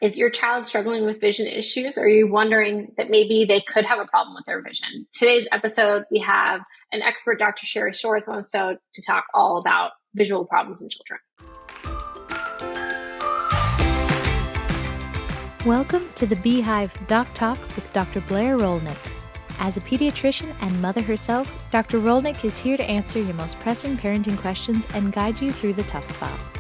Is your child struggling with vision issues? Or are you wondering that maybe they could have a problem with their vision? Today's episode, we have an expert, Dr. Sari Schwartz, on the show to talk all about visual problems in children. Welcome to the Beehive Doc Talks with Dr. Blair Rolnick. As a pediatrician and mother herself, Dr. Rolnick is here to answer your most pressing parenting questions and guide you through the tough spots.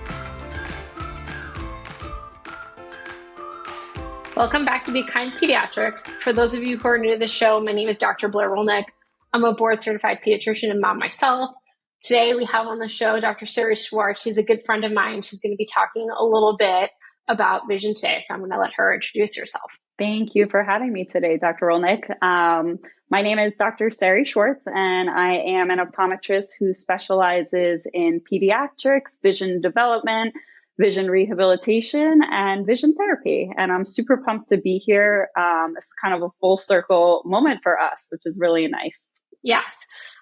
Welcome back to Be Kind Pediatrics. For those of you who are new to the show, my name is Dr. Blair Rolnick. I'm a board-certified pediatrician and mom myself. Today we have on the show Dr. Sari Schwartz. She's a good friend of mine. She's going to be talking a little bit about vision today, so I'm going to let her introduce herself. Thank you for having me today, Dr. Rolnick. My name is Dr. Sari Schwartz, and I am an optometrist who specializes in pediatrics, vision development, vision rehabilitation, and vision therapy. And I'm super pumped to be here. It's kind of a full circle moment for us, which is really nice. Yes.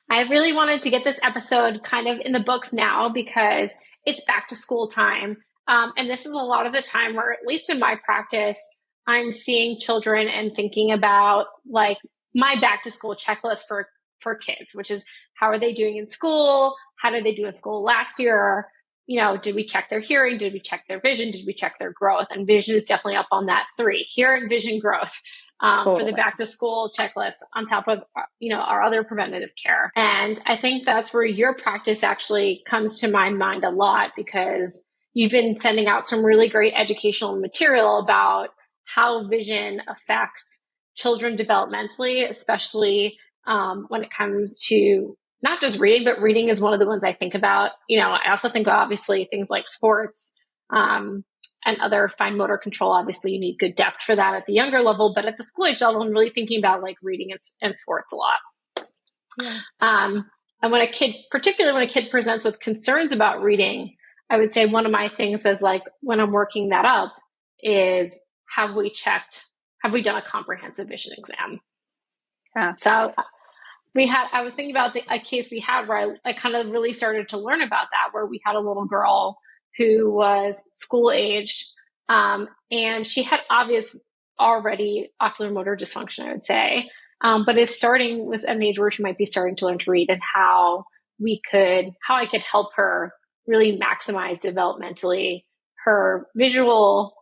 I really wanted to get this episode kind of in the books now because it's back to school time. And this is a lot of the time where, at least in my practice, I'm seeing children and thinking about like my back to school checklist for kids, which is how are they doing in school? How did they do in school last year? You know, did we check their hearing? Did we check their vision? Did we check their growth? And vision is definitely up on that 3. Hearing, vision, growth for the back to school checklist on top of, our other preventative care. And I think that's where your practice actually comes to my mind a lot because you've been sending out some really great educational material about how vision affects children developmentally, especially when it comes to not just reading, but reading is one of the ones I think about. I also think about obviously things like sports and other fine motor control. Obviously, you need good depth for that at the younger level, but at the school age level, I'm really thinking about like reading and sports a lot. Yeah. And particularly when a kid presents with concerns about reading, I would say one of my things is like when I'm working that up is have we done a comprehensive vision exam? Yeah. So I was thinking about a case we had where I kind of really started to learn about that, where we had a little girl who was school aged, and she had obvious already ocular motor dysfunction, I would say, but was at an age where she might be starting to learn to read, and how I could help her really maximize developmentally her visual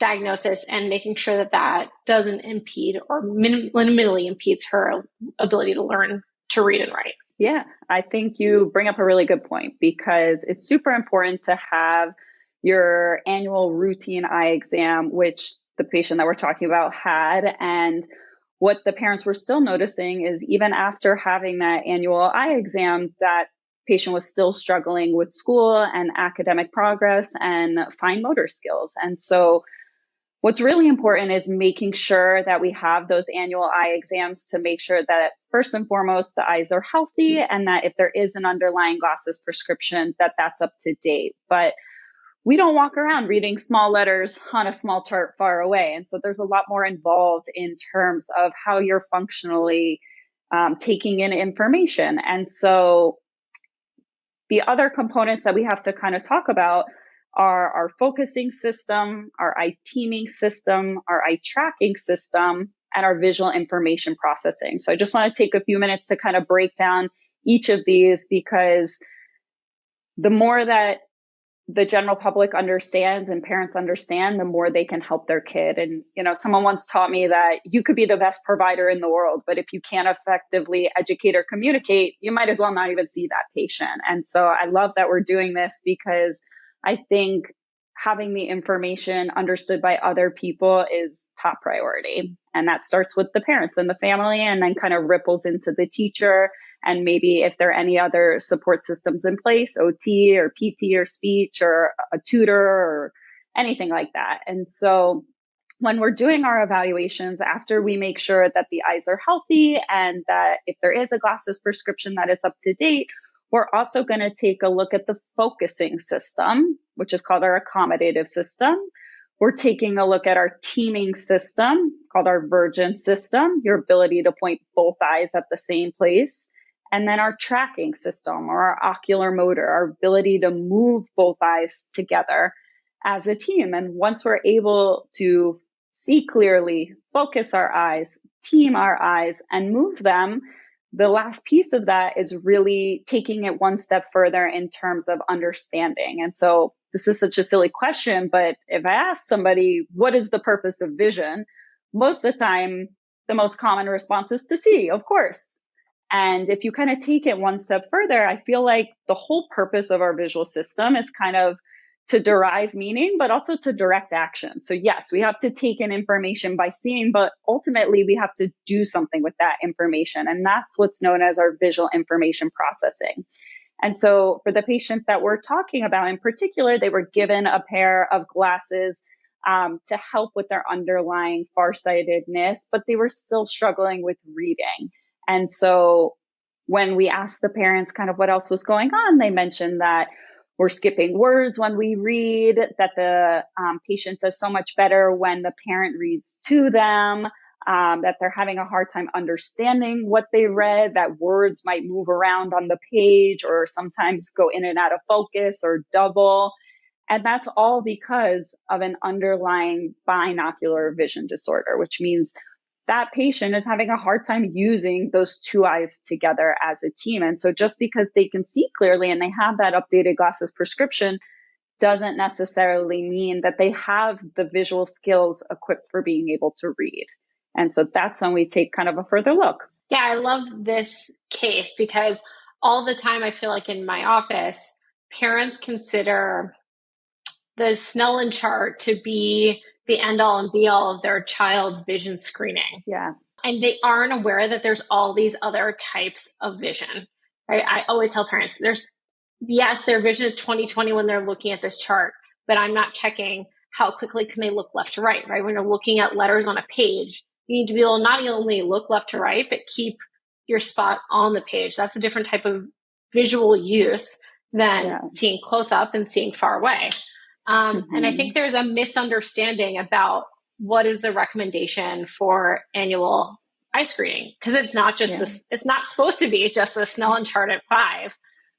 diagnosis and making sure that doesn't impede or minimally impedes her ability to learn to read and write. Yeah, I think you bring up a really good point because it's super important to have your annual routine eye exam, which the patient that we're talking about had. And what the parents were still noticing is even after having that annual eye exam, that patient was still struggling with school and academic progress and fine motor skills. And so what's really important is making sure that we have those annual eye exams to make sure that first and foremost, the eyes are healthy and that if there is an underlying glasses prescription, that's up to date. But we don't walk around reading small letters on a small chart far away. And so there's a lot more involved in terms of how you're functionally taking in information. And so the other components that we have to kind of talk about are our focusing system, our eye teaming system, our eye tracking system, and our visual information processing. So I just want to take a few minutes to kind of break down each of these because the more that the general public understands and parents understand, the more they can help their kid. And, someone once taught me that you could be the best provider in the world, but if you can't effectively educate or communicate, you might as well not even see that patient. And so I love that we're doing this because I think having the information understood by other people is top priority. And that starts with the parents and the family and then kind of ripples into the teacher. And maybe if there are any other support systems in place, OT or PT or speech or a tutor or anything like that. And so when we're doing our evaluations, after we make sure that the eyes are healthy and that if there is a glasses prescription, that it's up to date, we're also going to take a look at the focusing system, which is called our accommodative system. We're taking a look at our teaming system called our Virgin system, your ability to point both eyes at the same place. And then our tracking system or our ocular motor, our ability to move both eyes together. as a team. And once we're able to see clearly, focus our eyes, team our eyes, and move them, the last piece of that is really taking it one step further in terms of understanding. And so this is such a silly question, but if I ask somebody, what is the purpose of vision? Most of the time, the most common response is to see, of course. And if you kind of take it one step further, I feel like the whole purpose of our visual system is kind of to derive meaning, but also to direct action. So yes, we have to take in information by seeing, but ultimately we have to do something with that information. And that's what's known as our visual information processing. And so for the patient that we're talking about in particular, they were given a pair of glasses to help with their underlying farsightedness, but they were still struggling with reading. And so when we asked the parents kind of what else was going on, they mentioned that we're skipping words when we read, that the patient does so much better when the parent reads to them, that they're having a hard time understanding what they read, that words might move around on the page or sometimes go in and out of focus or double. And that's all because of an underlying binocular vision disorder, which means that patient is having a hard time using those two eyes together as a team. And so just because they can see clearly and they have that updated glasses prescription doesn't necessarily mean that they have the visual skills equipped for being able to read. And so that's when we take kind of a further look. Yeah, I love this case because all the time I feel like in my office, parents consider the Snellen chart to be the end all and be all of their child's vision screening. Yeah. And they aren't aware that there's all these other types of vision, right? I always tell parents yes, their vision is 20/20 when they're looking at this chart, but I'm not checking how quickly can they look left to right, right? When you're looking at letters on a page, you need to be able to not only look left to right, but keep your spot on the page. That's a different type of visual use than seeing close up and seeing far away. And I think there's a misunderstanding about what is the recommendation for annual eye screening, because it's not just this, it's not supposed to be just the Snellen chart at 5.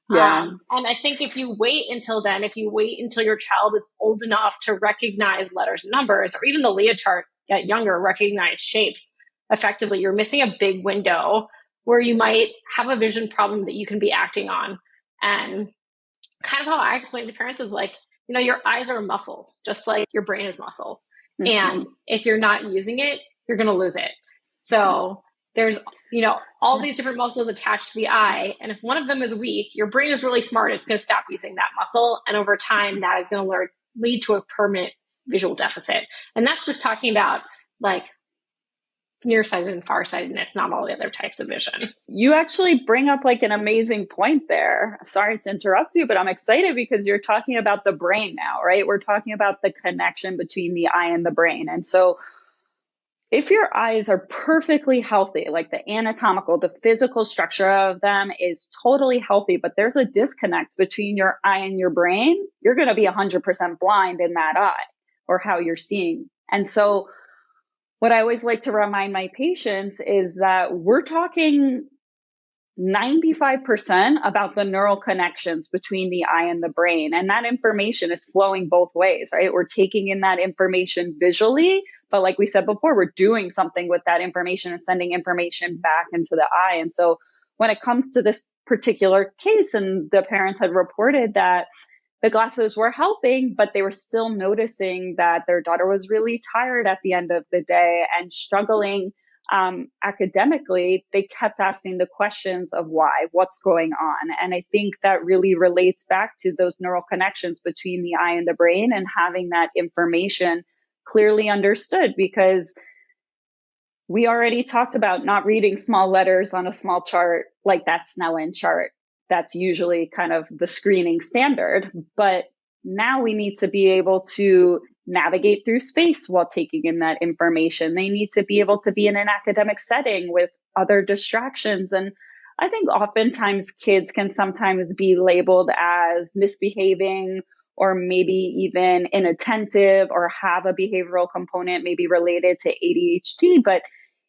And I think if you wait until then, if you wait until your child is old enough to recognize letters and numbers, or even the Leah chart at younger, recognize shapes effectively, you're missing a big window where you might have a vision problem that you can be acting on. And kind of how I explain to parents is like, your eyes are muscles, just like your brain is muscles. And if you're not using it, you're going to lose it. So there's, all these different muscles attached to the eye. And if one of them is weak, your brain is really smart. It's going to stop using that muscle. And over time, that is going to lead to a permanent visual deficit. And that's just talking about like nearsighted and farsightedness, not all the other types of vision. You actually bring up like an amazing point there. Sorry to interrupt you, but I'm excited because you're talking about the brain now, right? We're talking about the connection between the eye and the brain. And so if your eyes are perfectly healthy, like the anatomical, the physical structure of them is totally healthy, but there's a disconnect between your eye and your brain, you're going to be 100% blind in that eye or how you're seeing. And so what I always like to remind my patients is that we're talking 95% about the neural connections between the eye and the brain. And that information is flowing both ways, right? We're taking in that information visually, but like we said before, we're doing something with that information and sending information back into the eye. And so when it comes to this particular case, and the parents had reported that the glasses were helping, but they were still noticing that their daughter was really tired at the end of the day and struggling academically. They kept asking the questions of why, what's going on. And I think that really relates back to those neural connections between the eye and the brain and having that information clearly understood, because we already talked about not reading small letters on a small chart like that Snellen chart. That's usually kind of the screening standard. But now we need to be able to navigate through space while taking in that information. They need to be able to be in an academic setting with other distractions. And I think oftentimes kids can sometimes be labeled as misbehaving or maybe even inattentive or have a behavioral component maybe related to ADHD. But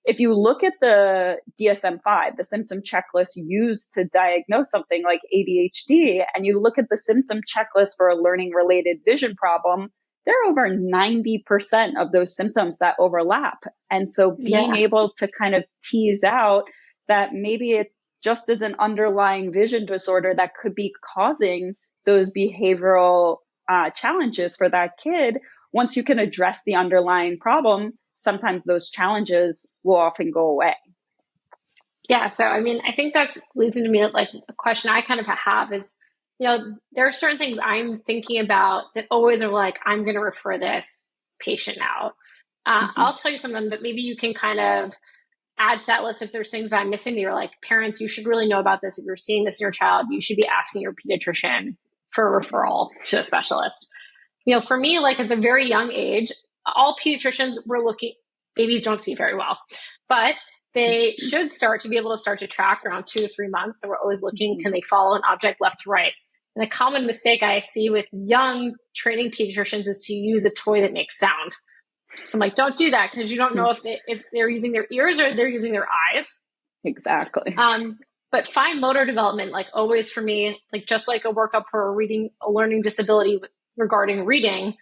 if you look at the DSM-5, the symptom checklist used to diagnose something like ADHD, and you look at the symptom checklist for a learning-related vision problem, there are over 90% of those symptoms that overlap. And so being Yeah. able to kind of tease out that maybe it just is an underlying vision disorder that could be causing those behavioral challenges for that kid. Once you can address the underlying problem, sometimes those challenges will often go away. Yeah. So, I mean, I think that leads into me like a question I kind of have is, there are certain things I'm thinking about that always are like, I'm going to refer this patient out. Mm-hmm. I'll tell you some of them, but maybe you can kind of add to that list if there's things I'm missing that you're like, parents, you should really know about this. If you're seeing this in your child, you should be asking your pediatrician for a referral to a specialist. For me, like at the very young age, all pediatricians were looking, babies don't see very well, but they should start to track around 2 to 3 months. So we're always looking, can they follow an object left to right? And a common mistake I see with young training pediatricians is to use a toy that makes sound. So I'm like, don't do that because you don't know if they're using their ears or they're using their eyes. Exactly. But fine motor development, like always for me, like just like a workup for a learning disability regarding reading,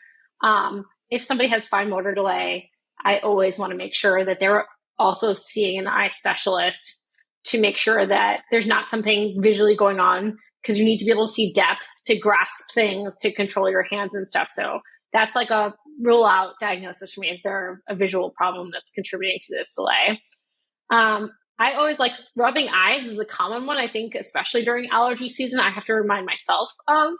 if somebody has fine motor delay, I always want to make sure that they're also seeing an eye specialist to make sure that there's not something visually going on, because you need to be able to see depth to grasp things, to control your hands and stuff. So that's like a rule out diagnosis for me. Is there a visual problem that's contributing to this delay? I always like rubbing eyes is a common one. I think, especially during allergy season, I have to remind myself of.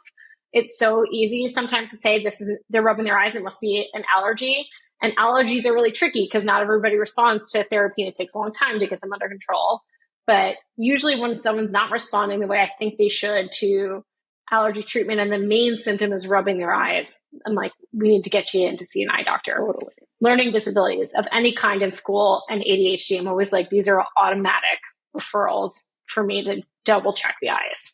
It's so easy sometimes to say they're rubbing their eyes. It must be an allergy. And allergies are really tricky because not everybody responds to therapy and it takes a long time to get them under control. But usually when someone's not responding the way I think they should to allergy treatment and the main symptom is rubbing their eyes, I'm like, we need to get you in to see an eye doctor. Totally. Learning disabilities of any kind in school and ADHD, I'm always like, these are automatic referrals for me to double check the eyes.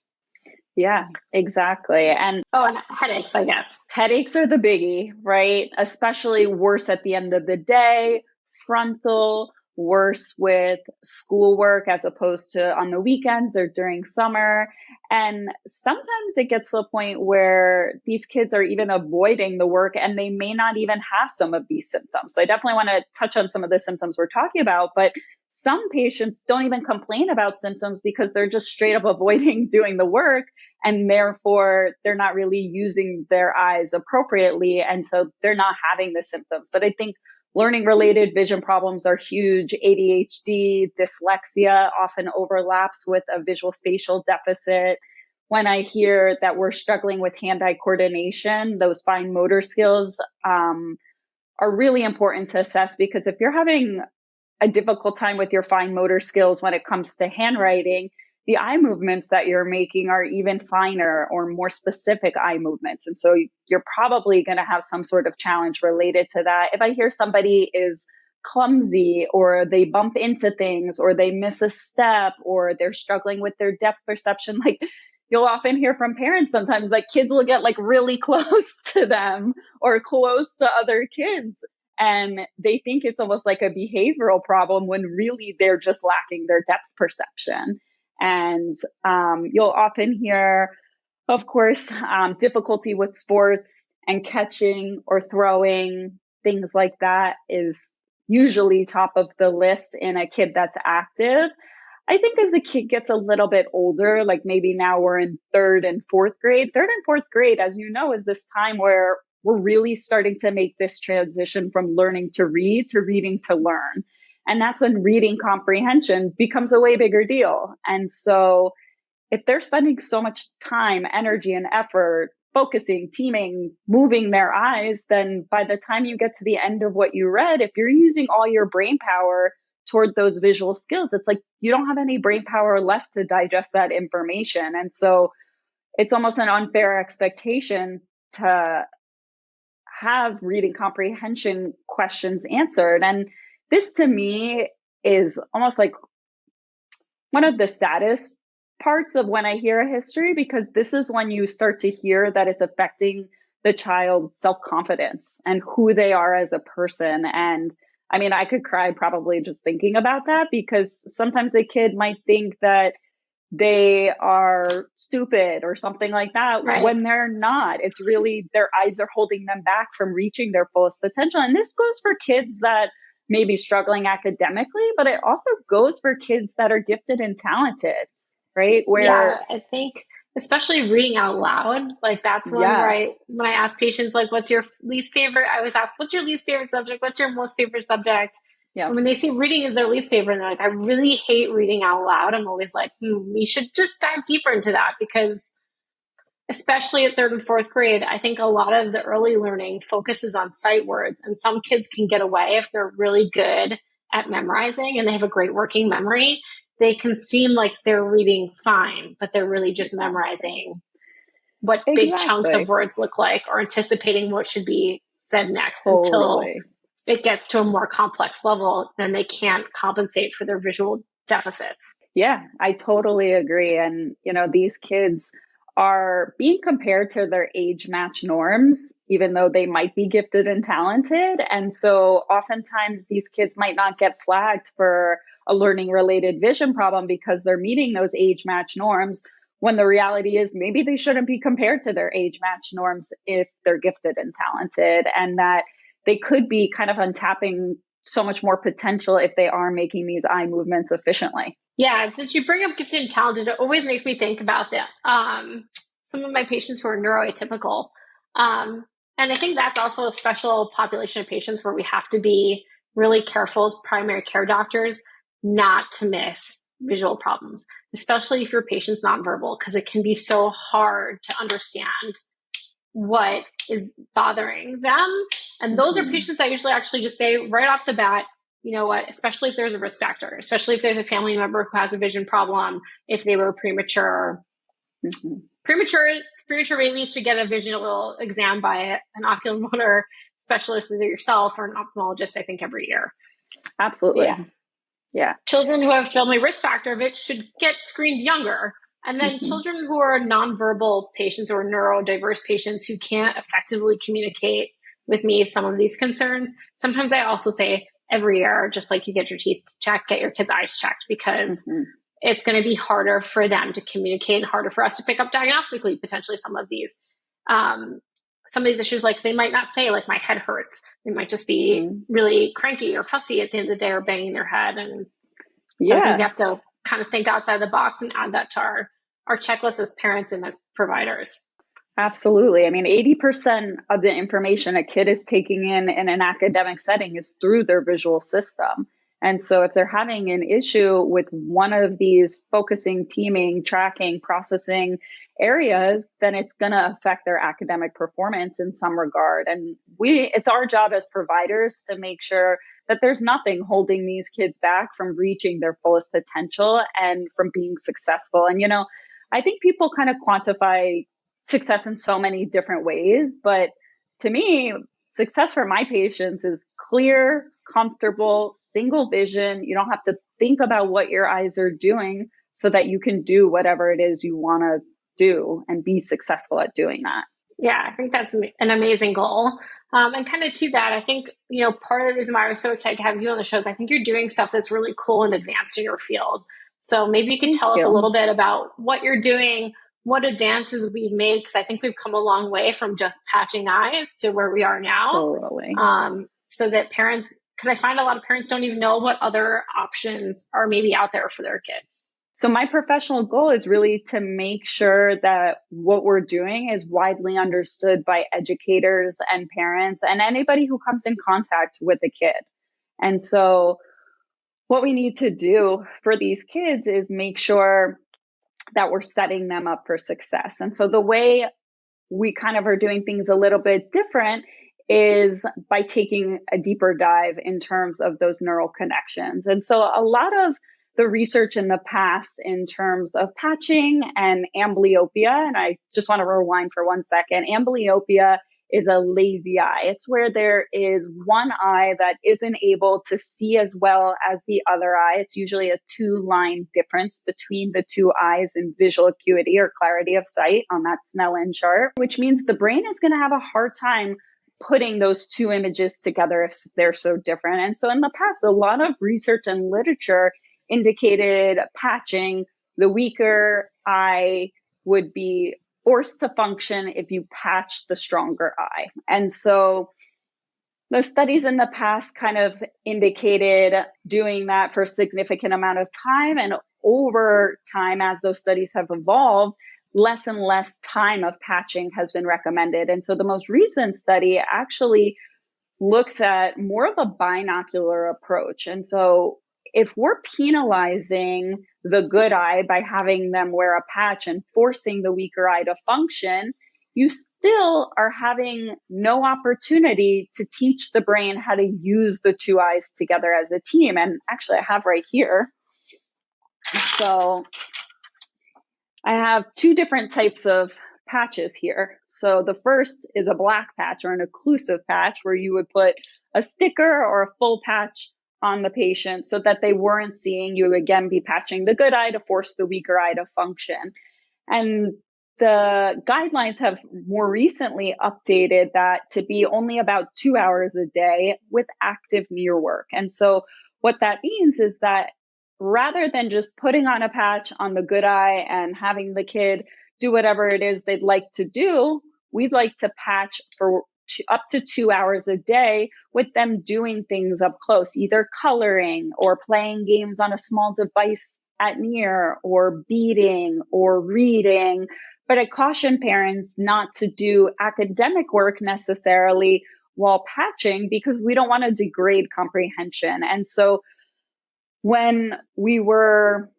Yeah, exactly. And headaches, I guess. Headaches are the biggie, right? Especially worse at the end of the day, frontal, worse with schoolwork as opposed to on the weekends or during summer. And sometimes it gets to a point where these kids are even avoiding the work and they may not even have some of these symptoms. So I definitely want to touch on some of the symptoms we're talking about, but some patients don't even complain about symptoms because they're just straight up avoiding doing the work, and therefore they're not really using their eyes appropriately. And so they're not having the symptoms. But I think learning related vision problems are huge. ADHD, dyslexia often overlaps with a visual spatial deficit. When I hear that we're struggling with hand-eye coordination, those fine motor skills are really important to assess, because if you're having a difficult time with your fine motor skills when it comes to handwriting, the eye movements that you're making are even finer or more specific eye movements. And so you're probably going to have some sort of challenge related to that. If I hear somebody is clumsy or they bump into things or they miss a step or they're struggling with their depth perception, like you'll often hear from parents sometimes like kids will get like really close to them or close to other kids, and they think it's almost like a behavioral problem when really they're just lacking their depth perception. And you'll often hear, of course, difficulty with sports and catching or throwing, things like that is usually top of the list in a kid that's active. I think as the kid gets a little bit older, like maybe now we're in third and fourth grade, as you know, is this time where we're really starting to make this transition from learning to read to reading to learn. And that's when reading comprehension becomes a way bigger deal. And so if they're spending so much time, energy, and effort focusing, teaming, moving their eyes, then by the time you get to the end of what you read, if you're using all your brain power toward those visual skills, it's like you don't have any brain power left to digest that information. And so it's almost an unfair expectation to have reading comprehension questions answered. And this to me is almost like one of the saddest parts of when I hear a history, because this is when you start to hear that it's affecting the child's self-confidence and who they are as a person. And I mean, I could cry probably just thinking about that, because sometimes a kid might think that they are stupid or something like that Right. when they're not. It's really their eyes are holding them back from reaching their fullest potential. And this goes for kids that may be struggling academically, but it also goes for kids that are gifted and talented, right? Yeah, Where, I think especially reading out loud, like that's one where yes, when I ask patients like what's your least favorite, I always ask, what's your least favorite subject? What's your most favorite subject? yeah, And when they say reading is their least favorite, and they're like, I really hate reading out loud, I'm always like, we should just dive deeper into that because especially at third and fourth grade, I think a lot of the early learning focuses on sight words, and some kids can get away if they're really good at memorizing and they have a great working memory. They can seem like they're reading fine, but they're really just memorizing what big chunks of exactly. words look like or anticipating what should be said next until Totally. it gets to a more complex level. Then they can't compensate for their visual deficits. Yeah, I totally agree. And, these kids are being compared to their age match norms, even though they might be gifted and talented. And so oftentimes these kids might not get flagged for a learning related vision problem because they're meeting those age match norms. When the reality is maybe they shouldn't be compared to their age match norms if they're gifted and talented, and that they could be kind of untapping so much more potential if they are making these eye movements efficiently. Yeah, since you bring up gifted and talented, it always makes me think about some of my patients who are neuroatypical. And I think that's also a special population of patients where we have to be really careful as primary care doctors not to miss visual problems, especially if your patient's nonverbal, because it can be so hard to understand what is bothering them. And those are patients I usually actually just say right off the bat, you know what, especially if there's a risk factor, especially if there's a family member who has a vision problem, if they were premature. Premature babies should get a visual exam by an oculomotor specialist, either yourself or an ophthalmologist, I think, every year. Absolutely. Yeah. Yeah. Children who have family risk factor of it should get screened younger. And then children who are nonverbal patients or neurodiverse patients who can't effectively communicate with me some of these concerns. Sometimes I also say every year, just like you get your teeth checked, get your kids' eyes checked, because it's going to be harder for them to communicate and harder for us to pick up diagnostically potentially some of these issues. Like they might not say like my head hurts. They might just be really cranky or fussy at the end of the day or banging their head. And so I think we have to kind of think outside the box and add that to our checklist as parents and as providers. Absolutely. I mean, 80% of the information a kid is taking in an academic setting is through their visual system. And so if they're having an issue with one of these focusing, teaming, tracking, processing areas, then it's going to affect their academic performance in some regard. And it's our job as providers to make sure that there's nothing holding these kids back from reaching their fullest potential and from being successful. And, I think people kind of quantify success in so many different ways. But to me, success for my patients is clear, comfortable, single vision. You don't have to think about what your eyes are doing so that you can do whatever it is you want to do and be successful at doing that. Yeah, I think that's an amazing goal. And kind of to that, I think, part of the reason why I was so excited to have you on the show is I think you're doing stuff that's really cool and advanced in your field. So maybe you can tell us a little bit about what you're doing, what advances we've made, because I think we've come a long way from just patching eyes to where we are now. Totally. So that parents, because I find a lot of parents don't even know what other options are maybe out there for their kids. So my professional goal is really to make sure that what we're doing is widely understood by educators and parents and anybody who comes in contact with a kid. And so what we need to do for these kids is make sure that we're setting them up for success. And so the way we kind of are doing things a little bit different is by taking a deeper dive in terms of those neural connections. And so a lot of the research in the past in terms of patching and amblyopia, and I just want to rewind for 1 second. Amblyopia is a lazy eye. It's where there is one eye that isn't able to see as well as the other eye. It's usually a 2-line difference between the two eyes in visual acuity or clarity of sight on that Snellen chart, which means the brain is going to have a hard time putting those two images together if they're so different. And so in the past, a lot of research and literature indicated patching the weaker eye would be forced to function if you patch the stronger eye. And so the studies in the past kind of indicated doing that for a significant amount of time. And over time, as those studies have evolved, less and less time of patching has been recommended. And so the most recent study actually looks at more of a binocular approach. And so if we're penalizing the good eye by having them wear a patch and forcing the weaker eye to function, you still are having no opportunity to teach the brain how to use the two eyes together as a team. And actually, I have right here. So I have two different types of patches here. So the first is a black patch or an occlusive patch where you would put a sticker or a full patch on the patient so that they weren't seeing. You would again be patching the good eye to force the weaker eye to function. And the guidelines have more recently updated that to be only about 2 hours a day with active mirror work. And so what that means is that rather than just putting on a patch on the good eye and having the kid do whatever it is they'd like to do, we'd like to patch for up to 2 hours a day with them doing things up close, either coloring or playing games on a small device at near or beading or reading. But I caution parents not to do academic work necessarily while patching because we don't want to degrade comprehension. And so when we were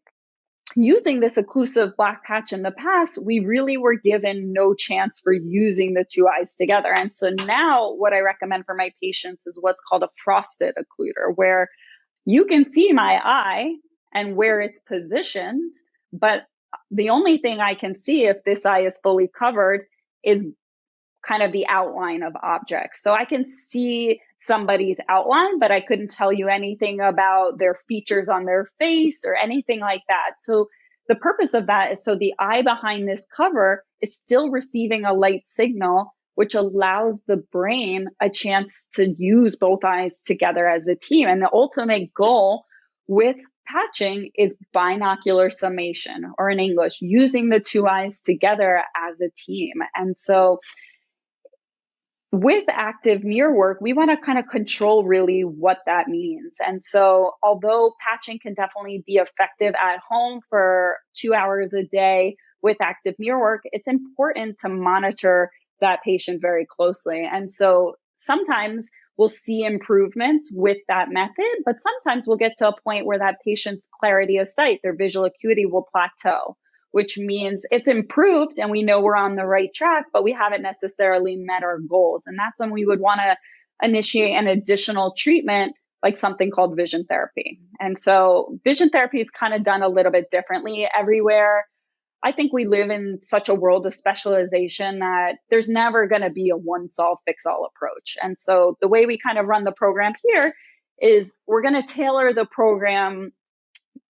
using this occlusive black patch in the past, we really were given no chance for using the two eyes together. And so now what I recommend for my patients is what's called a frosted occluder, where you can see my eye and where it's positioned, but the only thing I can see if this eye is fully covered is kind of the outline of objects. So I can see somebody's outline, but I couldn't tell you anything about their features on their face or anything like that. So the purpose of that is so the eye behind this cover is still receiving a light signal, which allows the brain a chance to use both eyes together as a team. And the ultimate goal with patching is binocular summation, or in English, using the two eyes together as a team. And so with active mirror work, we want to kind of control really what that means. And so although patching can definitely be effective at home for 2 hours a day with active mirror work, it's important to monitor that patient very closely. And so sometimes we'll see improvements with that method, but sometimes we'll get to a point where that patient's clarity of sight, their visual acuity will plateau, which means it's improved and we know we're on the right track, but we haven't necessarily met our goals. And that's when we would want to initiate an additional treatment, like something called vision therapy. And so vision therapy is kind of done a little bit differently everywhere. I think we live in such a world of specialization that there's never going to be a one-size-fits-all approach. And so the way we kind of run the program here is we're going to tailor the program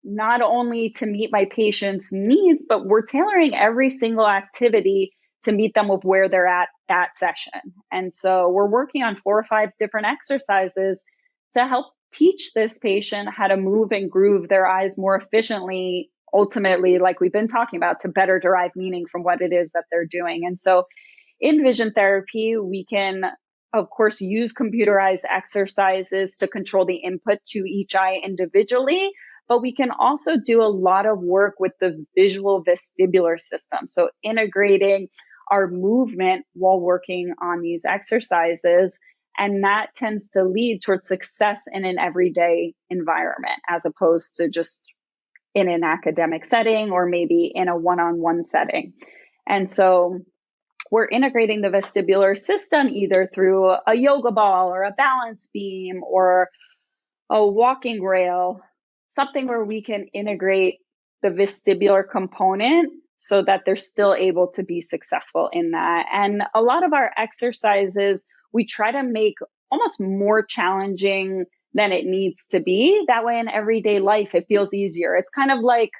not only to meet my patient's needs, but we're tailoring every single activity to meet them with where they're at that session. And so we're working on 4 or 5 different exercises to help teach this patient how to move and groove their eyes more efficiently, ultimately, like we've been talking about, to better derive meaning from what it is that they're doing. And so in vision therapy, we can, of course, use computerized exercises to control the input to each eye individually, but we can also do a lot of work with the visual vestibular system. So integrating our movement while working on these exercises. And that tends to lead towards success in an everyday environment, as opposed to just in an academic setting or maybe in a one-on-one setting. And so we're integrating the vestibular system either through a yoga ball or a balance beam or a walking rail, something where we can integrate the vestibular component so that they're still able to be successful in that. And a lot of our exercises, we try to make almost more challenging than it needs to be. That way in everyday life, it feels easier. It's kind of like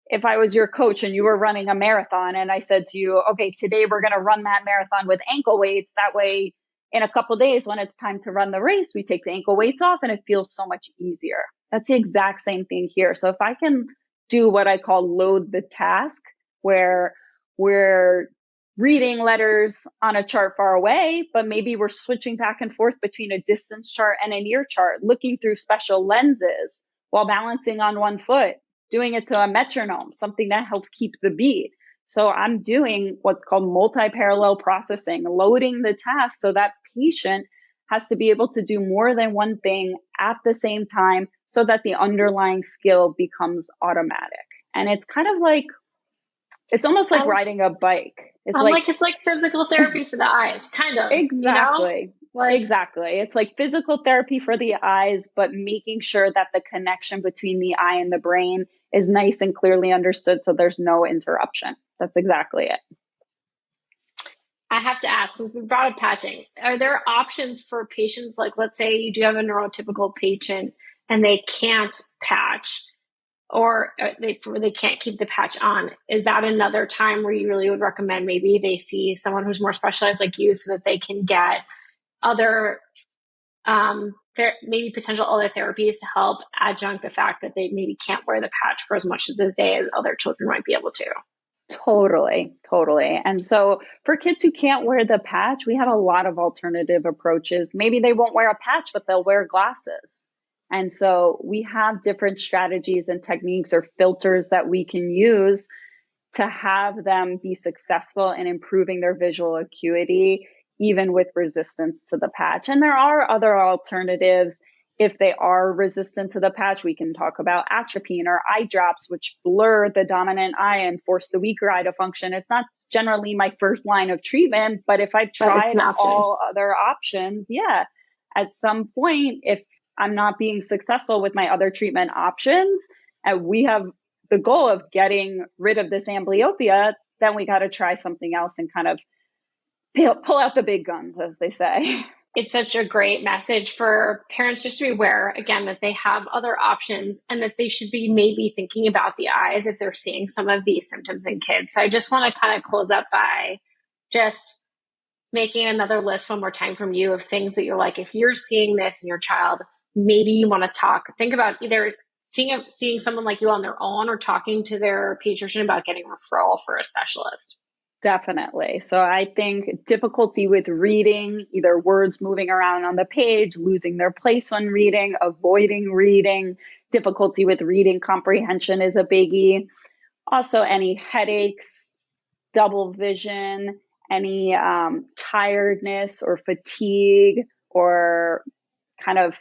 if I was your coach and you were running a marathon and I said to you, okay, today we're going to run that marathon with ankle weights. That way in a couple of days, when it's time to run the race, we take the ankle weights off and it feels so much easier. That's the exact same thing here. So if I can do what I call load the task, where we're reading letters on a chart far away, but maybe we're switching back and forth between a distance chart and a near chart, looking through special lenses while balancing on one foot, doing it to a metronome, something that helps keep the beat. So I'm doing what's called multi-parallel processing, loading the task so that patient has to be able to do more than one thing at the same time so that the underlying skill becomes automatic. And it's kind of like, it's almost like riding a bike. It's like physical therapy for the eyes, kind of. Exactly. Like, exactly. It's like physical therapy for the eyes, but making sure that the connection between the eye and the brain is nice and clearly understood so there's no interruption. That's exactly it. I have to ask, since we brought up patching, are there options for patients? Like, let's say you do have a neurotypical patient and they can't patch, or they can't keep the patch on. Is that another time where you really would recommend maybe they see someone who's more specialized like you so that they can get other maybe potential other therapies to help adjunct the fact that they maybe can't wear the patch for as much of the day as other children might be able to? Totally, totally. And so for kids who can't wear the patch, we have a lot of alternative approaches. Maybe they won't wear a patch, but they'll wear glasses. And so we have different strategies and techniques or filters that we can use to have them be successful in improving their visual acuity, even with resistance to the patch. And there are other alternatives. If they are resistant to the patch, we can talk about atropine or eye drops, which blur the dominant eye and force the weaker eye to function. It's not generally my first line of treatment, but if I've tried all other options, at some point, if I'm not being successful with my other treatment options, and we have the goal of getting rid of this amblyopia, then we got to try something else and kind of pull out the big guns, as they say. It's such a great message for parents just to be aware, again, that they have other options and that they should be maybe thinking about the eyes if they're seeing some of these symptoms in kids. So I just want to kind of close up by just making another list one more time from you of things that you're like, if you're seeing this in your child, maybe you want to think about either seeing someone like you on their own or talking to their pediatrician about getting referral for a specialist. Definitely. So I think difficulty with reading, either words moving around on the page, losing their place when reading, avoiding reading, difficulty with reading comprehension is a biggie. Also, any headaches, double vision, any tiredness or fatigue, or kind of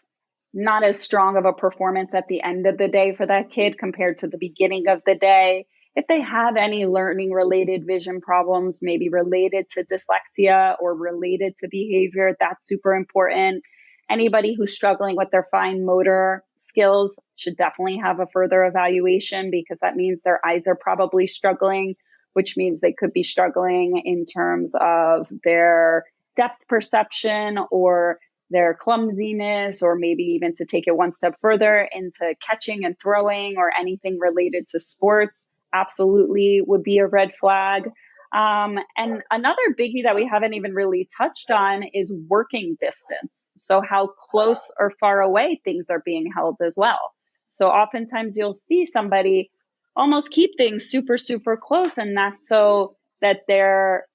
not as strong of a performance at the end of the day for that kid compared to the beginning of the day. If they have any learning related vision problems, maybe related to dyslexia or related to behavior, that's super important. Anybody who's struggling with their fine motor skills should definitely have a further evaluation, because that means their eyes are probably struggling, which means they could be struggling in terms of their depth perception or their clumsiness, or maybe even to take it one step further into catching and throwing or anything related to sports. Absolutely would be a red flag. And another biggie that we haven't even really touched on is working distance. So how close or far away things are being held as well. So oftentimes you'll see somebody almost keep things super, super close, and that's so that they're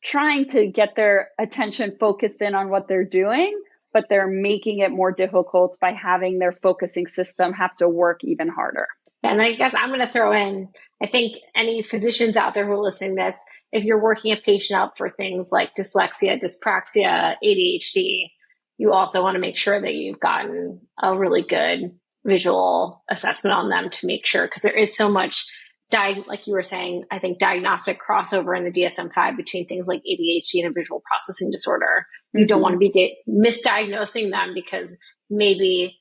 trying to get their attention focused in on what they're doing, but they're making it more difficult by having their focusing system have to work even harder. And I guess I'm going to throw in, I think any physicians out there who are listening to this, if you're working a patient up for things like dyslexia, dyspraxia, ADHD, you also want to make sure that you've gotten a really good visual assessment on them to make sure, because there is so much, like you were saying, I think diagnostic crossover in the DSM-5 between things like ADHD and a visual processing disorder. You don't want to be misdiagnosing them because maybe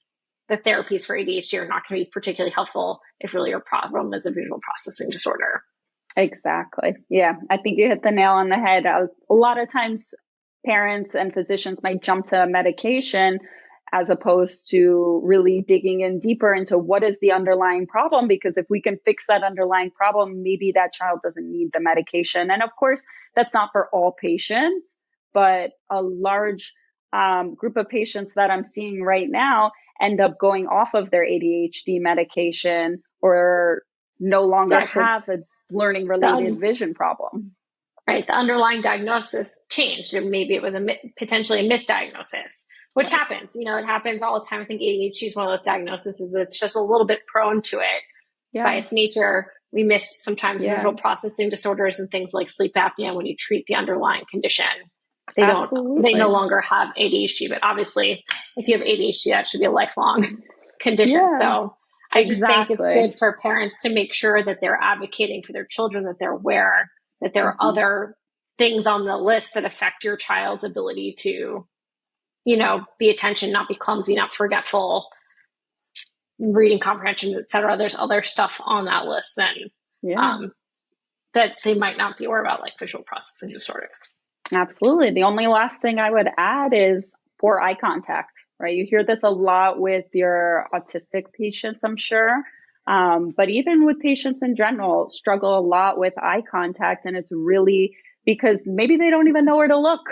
the therapies for ADHD are not going to be particularly helpful if really your problem is a visual processing disorder. Exactly. Yeah, I think you hit the nail on the head. A lot of times parents and physicians might jump to medication as opposed to really digging in deeper into what is the underlying problem, because if we can fix that underlying problem, maybe that child doesn't need the medication. And of course, that's not for all patients, but a large group of patients that I'm seeing right now end up going off of their ADHD medication or no longer Yeah, 'cause have a learning related vision problem. right, the underlying diagnosis changed. Maybe it was potentially a misdiagnosis, which Right. happens. It happens all the time. I think ADHD is one of those diagnoses. It's just a little bit prone to it by Yeah. its nature. We miss sometimes Yeah. visual processing disorders and things like sleep apnea when you treat the underlying condition. They Absolutely. no longer have ADHD, but obviously if you have ADHD, that should be a lifelong condition. Yeah, So I just think it's exactly. good for parents to make sure that they're advocating for their children, that they're aware that there are other things on the list that affect your child's ability to, be attention, not be clumsy, not forgetful, reading comprehension, etc. There's other stuff on that list that they might not be aware about, like visual processing disorders. Absolutely. The only last thing I would add is poor eye contact, right? You hear this a lot with your autistic patients, I'm sure. But even with patients in general, struggle a lot with eye contact. And it's really because maybe they don't even know where to look.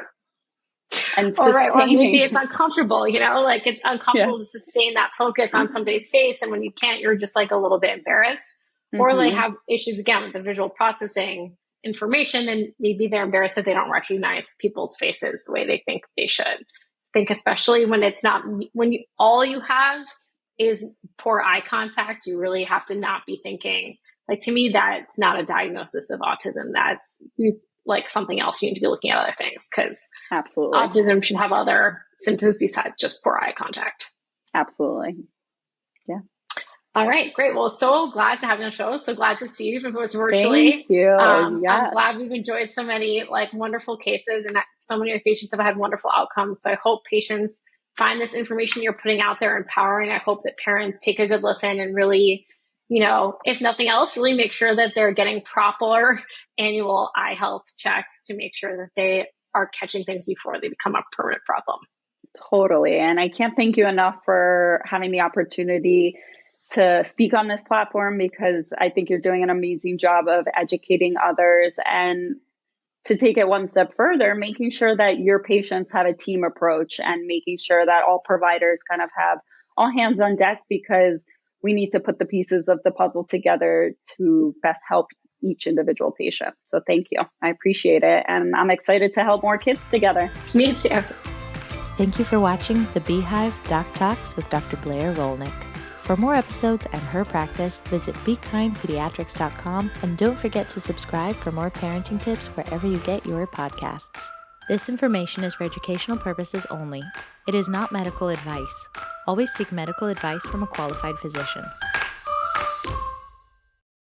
And or maybe it's uncomfortable, like it's uncomfortable to sustain that focus on somebody's face. And when you can't, you're just like a little bit embarrassed. Or they have issues again with the visual processing information, and maybe they're embarrassed that they don't recognize people's faces the way they think they should. I think especially when it's not, when all you have is poor eye contact, you really have to not be thinking, like, to me, that's not a diagnosis of autism. That's like something else. You need to be looking at other things, because absolutely autism should have other symptoms besides just poor eye contact. Absolutely. Yeah. All right, great. Well, so glad to have you on the show. So glad to see you, even if it was virtually. Thank you. I'm glad we've enjoyed so many wonderful cases, and that so many of your patients have had wonderful outcomes. So I hope patients find this information you're putting out there empowering. I hope that parents take a good listen and really, if nothing else, really make sure that they're getting proper annual eye health checks to make sure that they are catching things before they become a permanent problem. Totally. And I can't thank you enough for having the opportunity to speak on this platform, because I think you're doing an amazing job of educating others, and to take it one step further, making sure that your patients have a team approach and making sure that all providers kind of have all hands on deck, because we need to put the pieces of the puzzle together to best help each individual patient. So thank you. I appreciate it. And I'm excited to help more kids together. Me too. Thank you for watching the Beehive Doc Talks with Dr. Blair Rolnick. For more episodes and her practice, visit BeKindPediatrics.com, and don't forget to subscribe for more parenting tips wherever you get your podcasts. This information is for educational purposes only. It is not medical advice. Always seek medical advice from a qualified physician.